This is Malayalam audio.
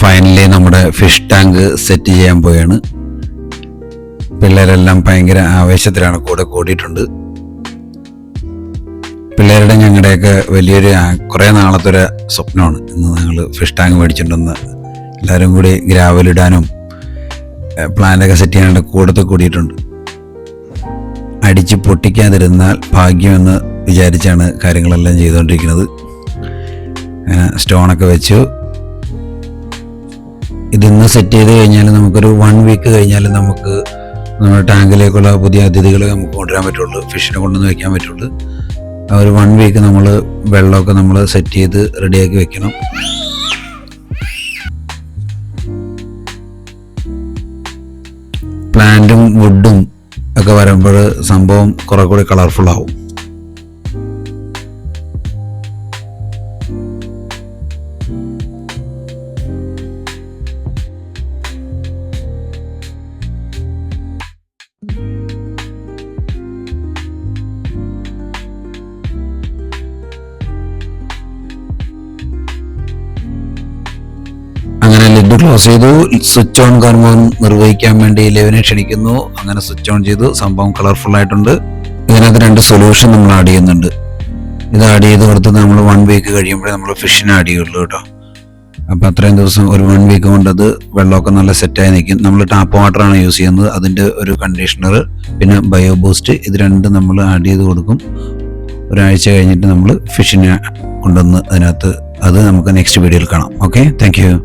ഫൈനലി നമ്മുടെ ഫിഷ് ടാങ്ക് സെറ്റ് ചെയ്യാൻ പോയാണ്. പിള്ളേരെല്ലാം ഭയങ്കര ആവേശത്തിലാണ്, കൂടെ കൂടിയിട്ടുണ്ട്. പിള്ളേരുടെ ഞങ്ങളുടെയൊക്കെ വലിയൊരു കുറേ നാളത്തെ ഒരു സ്വപ്നമാണ് ഇന്ന് ഞങ്ങൾ ഫിഷ് ടാങ്ക് മേടിച്ചിട്ടുണ്ടെന്ന്. എല്ലാവരും കൂടി ഗ്രാവലിടാനും പ്ലാന്റൊക്കെ സെറ്റ് ചെയ്യാനായിട്ട് കൂടിയിട്ടുണ്ട്. അടിച്ച് പൊട്ടിക്കാതിരുന്നാൽ ഭാഗ്യമെന്ന് വിചാരിച്ചാണ് കാര്യങ്ങളെല്ലാം ചെയ്തുകൊണ്ടിരിക്കുന്നത്. സ്റ്റോണൊക്കെ വെച്ചു. ഇതിന്ന് സെറ്റ് ചെയ്ത് കഴിഞ്ഞാൽ നമുക്കൊരു 1 വീക്ക് കഴിഞ്ഞാൽ നമുക്ക് നമ്മുടെ ടാങ്കിലേക്കുള്ള പുതിയ അതിഥികളെ നമുക്ക് കൊണ്ടുവരാൻ പറ്റുള്ളൂ, ഫിഷിനെ കൊണ്ടുവന്ന് വയ്ക്കാൻ പറ്റുള്ളൂ. ആ ഒരു 1 വീക്ക് നമ്മൾ വെള്ളമൊക്കെ നമ്മൾ സെറ്റ് ചെയ്ത് റെഡിയാക്കി വെക്കണം. പ്ലാന്റും വുഡും ഒക്കെ വരുമ്പോൾ സംഭവം കുറെ കൂടി കളർഫുൾ ആവും. അങ്ങനെ ലിഡ് ക്ലോസ് ചെയ്തു. സ്വിച്ച് ഓൺ കർമ്മം നിർവഹിക്കാൻ വേണ്ടി ലെവിനെ ക്ഷണിക്കുന്നു. അങ്ങനെ സ്വിച്ച് ഓൺ ചെയ്തു. സംഭവം കളർഫുൾ ആയിട്ടുണ്ട്. ഇതിനകത്ത് 2 സൊല്യൂഷൻ നമ്മൾ ആഡ് ചെയ്യുന്നുണ്ട്. ഇത് ആഡ് ചെയ്ത് കൊടുത്ത് നമ്മൾ 1 വീക്ക് കഴിയുമ്പോഴേ നമ്മൾ ഫിഷിനെ ആഡ് ചെയ്യുള്ളൂ കേട്ടോ. അപ്പോൾ അത്രയും ദിവസം ഒരു 1 വീക്ക് കൊണ്ട് അത് വെള്ളമൊക്കെ നല്ല സെറ്റായി നിൽക്കും. നമ്മൾ ടാപ്പ് വാട്ടറാണ് യൂസ് ചെയ്യുന്നത്. അതിൻ്റെ ഒരു കണ്ടീഷണർ പിന്നെ ബയോ ബൂസ്റ്റ്, ഇത് 2 നമ്മൾ ആഡ് ചെയ്ത് കൊടുക്കും. ഒരാഴ്ച കഴിഞ്ഞിട്ട് നമ്മൾ ഫിഷിനെ കൊണ്ടുവന്ന് അതിനകത്ത് അത് നമുക്ക് നെക്സ്റ്റ് വീഡിയോയിൽ കാണാം. Okay, thank you.